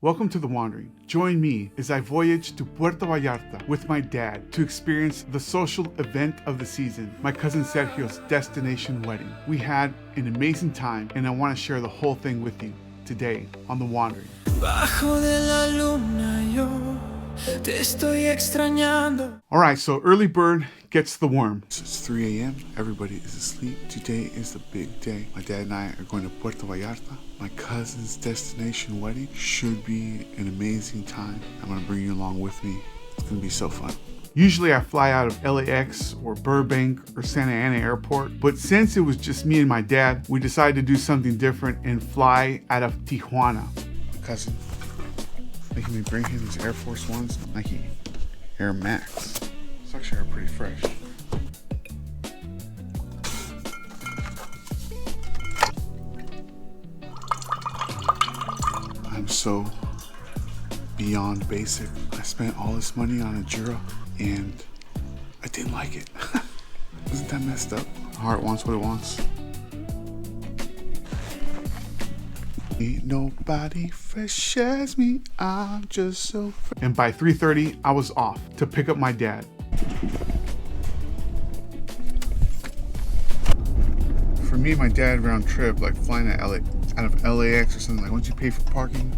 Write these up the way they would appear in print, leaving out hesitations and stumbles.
Welcome to The Wandering. Join me as I voyage to Puerto Vallarta with my dad to experience the social event of the season, my cousin Sergio's destination wedding. We had an amazing time and I want to share the whole thing with you today on The Wandering. Bajo de la luna yo te estoy extrañando. Alright, so early bird gets the worm. So it's 3 a.m. Everybody is asleep. Today is the big day. My dad and I are going to Puerto Vallarta. My cousin's destination wedding should be an amazing time. I'm gonna bring you along with me. It's gonna be so fun. Usually I fly out of LAX or Burbank or Santa Ana Airport, but since it was just me and my dad, we decided to do something different and fly out of Tijuana. My cousin making me bring him these Air Force Ones, Nike Air Max. These actually are pretty fresh. I'm so beyond basic. I spent all this money on a gyro and I didn't like it. Isn't that messed up? Heart wants what it wants. Ain't nobody fresh as me, I'm just so fresh. And by 3:30, I was off to pick up my dad. For me, my dad round trip, like flying out of LAX or something, like once you pay for parking,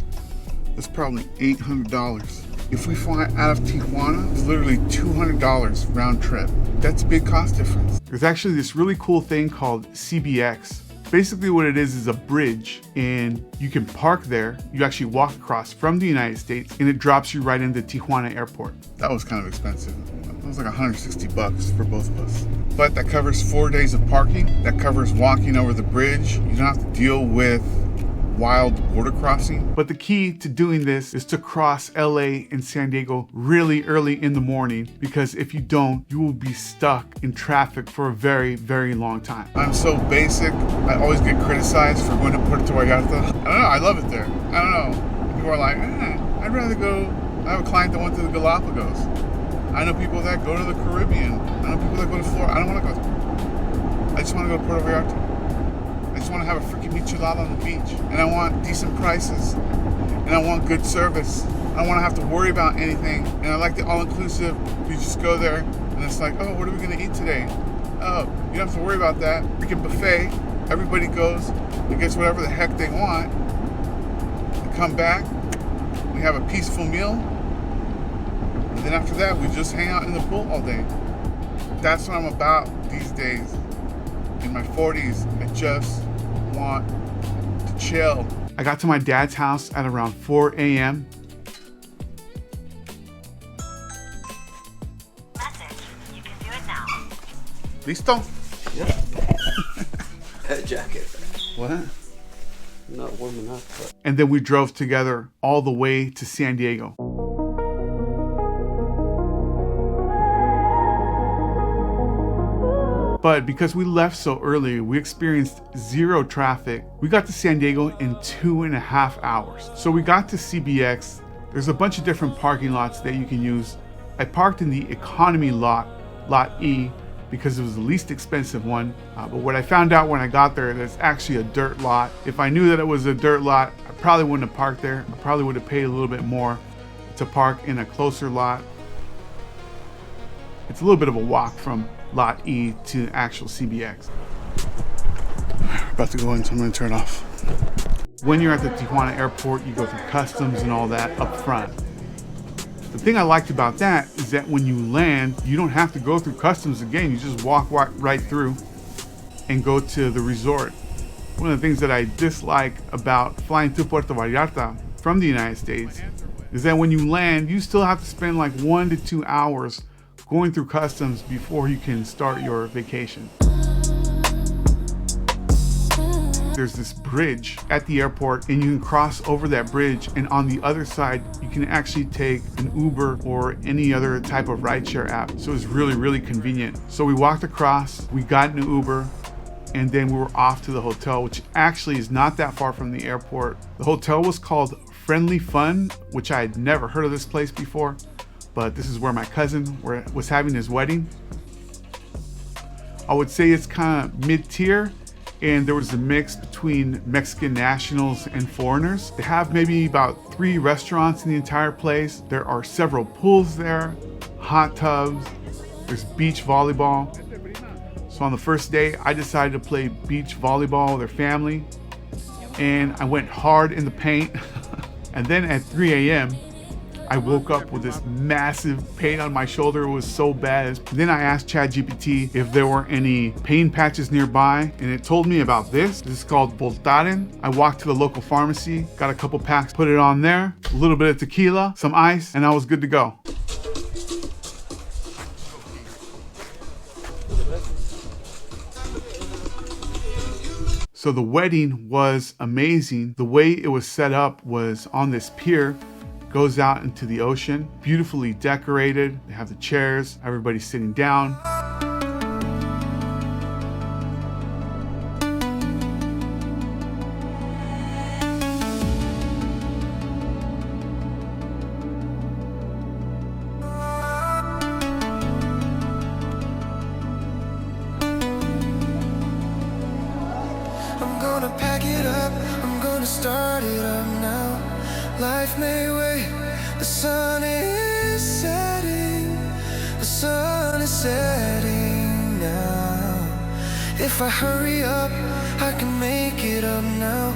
that's probably $800. If we fly out of Tijuana, it's literally $200 round trip. That's a big cost difference. There's actually this really cool thing called CBX. Basically what it is a bridge and you can park there. You actually walk across from the United States and it drops you right into Tijuana Airport. That was kind of expensive. It was like $160 for both of us. But that covers 4 days of parking. That covers walking over the bridge. You don't have to deal with wild border crossing. But the key to doing this is to cross LA and San Diego really early in the morning, because if you don't, you will be stuck in traffic for a very, very long time. I'm so basic. I always get criticized for going to Puerto Vallarta. I don't know, I love it there. I don't know. People are like, I'd rather go. I have a client that went to the Galapagos. I know people that go to the Caribbean. I know people that go to Florida. I don't want to go. I just want to go to Puerto Vallarta. I just want to have a freaking michelada on the beach. And I want decent prices. And I want good service. I don't want to have to worry about anything. And I like the all-inclusive. You just go there and it's like, oh, what are we going to eat today? Oh, you don't have to worry about that. Freaking buffet. Everybody goes and gets whatever the heck they want. They come back. We have a peaceful meal. And then after that, we just hang out in the pool all day. That's what I'm about these days. In my 40s, I just want to chill. I got to my dad's house at around 4 a.m. Message. You can do it now. Listo? Yeah. That jacket. What? I'm not warming up. But... And then we drove together all the way to San Diego. But because we left so early, we experienced zero traffic. We got to San Diego in 2.5 hours. So we got to CBX. There's a bunch of different parking lots that you can use. I parked in the economy lot, lot E, because it was the least expensive one. But what I found out when I got there, that's actually a dirt lot. If I knew that it was a dirt lot, I probably wouldn't have parked there. I probably would have paid a little bit more to park in a closer lot. It's a little bit of a walk from Lot E to actual CBX. About to go in, so I'm gonna turn off. When you're at the Tijuana Airport, you go through customs and all that up front. The thing I liked about that is that when you land, you don't have to go through customs again. You just walk right through and go to the resort. One of the things that I dislike about flying to Puerto Vallarta from the United States is that when you land, you still have to spend like 1 to 2 hours going through customs before you can start your vacation. There's this bridge at the airport and you can cross over that bridge, and on the other side you can actually take an Uber or any other type of rideshare app. So it's really, really convenient. So we walked across, we got an Uber, and then we were off to the hotel, which actually is not that far from the airport. The hotel was called Friendly Fun, which I had never heard of this place before. But this is where my cousin was having his wedding. I would say it's kind of mid-tier. and there was a mix between Mexican nationals and foreigners. They have maybe about 3 restaurants in the entire place. There are several pools there, hot tubs, there's beach volleyball. So on the first day, I decided to play beach volleyball with their family, and I went hard in the paint. And then at 3 a.m., I woke up with this massive pain on my shoulder. It was so bad. Then I asked ChatGPT if there were any pain patches nearby, and it told me about this. This is called Voltaren. I walked to the local pharmacy, got a couple packs, put it on there, a little bit of tequila, some ice, and I was good to go. So the wedding was amazing. The way it was set up was on this pier, goes out into the ocean, beautifully decorated. They have the chairs, everybody's sitting down. I'm gonna pack it up, I'm gonna start it up now. Life may wait, the sun is setting, the sun is setting now. If I hurry up, I can make it up now.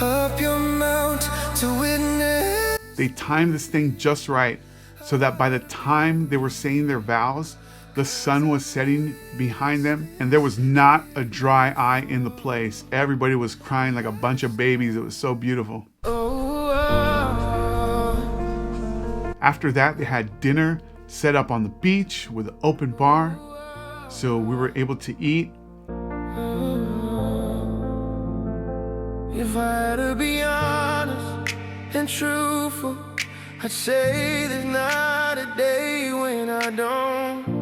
Up your mount to witness. They timed this thing just right so that by the time they were saying their vows, the sun was setting behind them, and there was not a dry eye in the place. Everybody was crying like a bunch of babies. It was so beautiful. After that, they had dinner set up on the beach with an open bar, so we were able to eat. If I had to be honest and truthful, I'd say there's not a day when I don't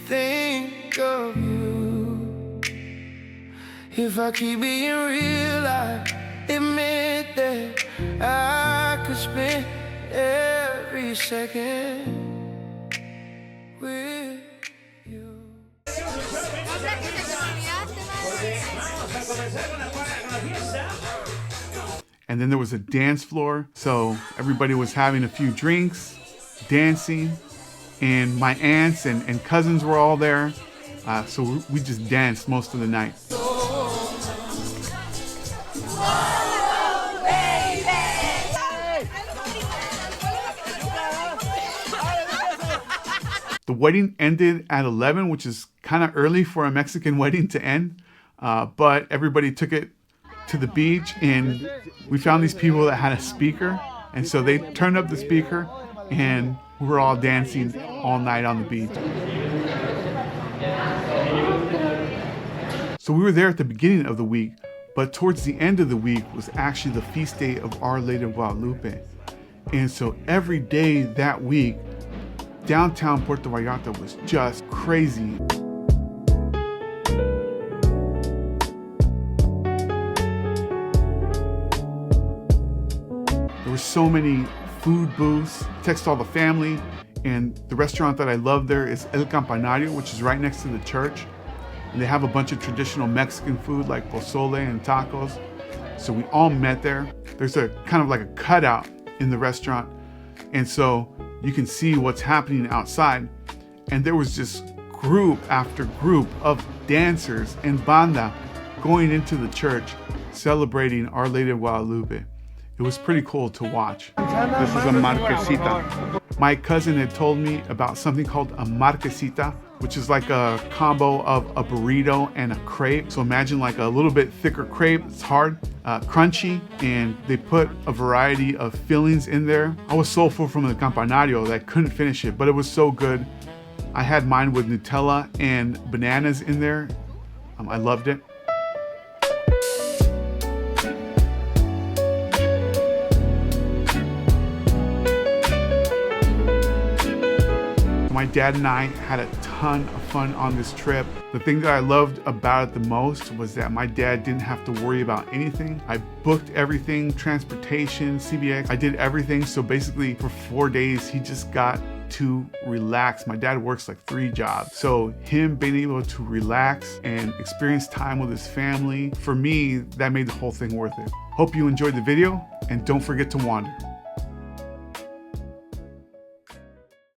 think of you. If I keep being real, I admit that I could spend every second with you. And then there was a dance floor, so everybody was having a few drinks, dancing, and my aunts and cousins were all there, so we just danced most of the night. The wedding ended at 11, which is kind of early for a Mexican wedding to end, but everybody took it to the beach, and we found these people that had a speaker, and so they turned up the speaker, and we were all dancing all night on the beach. So we were there at the beginning of the week, but towards the end of the week was actually the feast day of Our Lady of Guadalupe. And so every day that week, downtown Puerto Vallarta was just crazy. There were so many food booths. Text all the family, and the restaurant that I love there is El Campanario, which is right next to the church. And they have a bunch of traditional Mexican food like pozole and tacos. So we all met there. There's a kind of like a cutout in the restaurant, and so you can see what's happening outside. And there was just group after group of dancers and banda going into the church celebrating Our Lady of Guadalupe. It was pretty cool to watch. This is a Marquesita. My cousin had told me about something called a Marquesita, which is like a combo of a burrito and a crepe. So imagine like a little bit thicker crepe. It's hard, crunchy, and they put a variety of fillings in there. I was so full from the campanario that I couldn't finish it, but it was so good. I had mine with Nutella and bananas in there. I loved it. My dad and I had a ton of fun on this trip. The thing that I loved about it the most was that my dad didn't have to worry about anything. I booked everything, transportation, CBX, I did everything. So basically for 4 days, he just got to relax. My dad works like 3 jobs. So him being able to relax and experience time with his family, for me, that made the whole thing worth it. Hope you enjoyed the video, and don't forget to wander.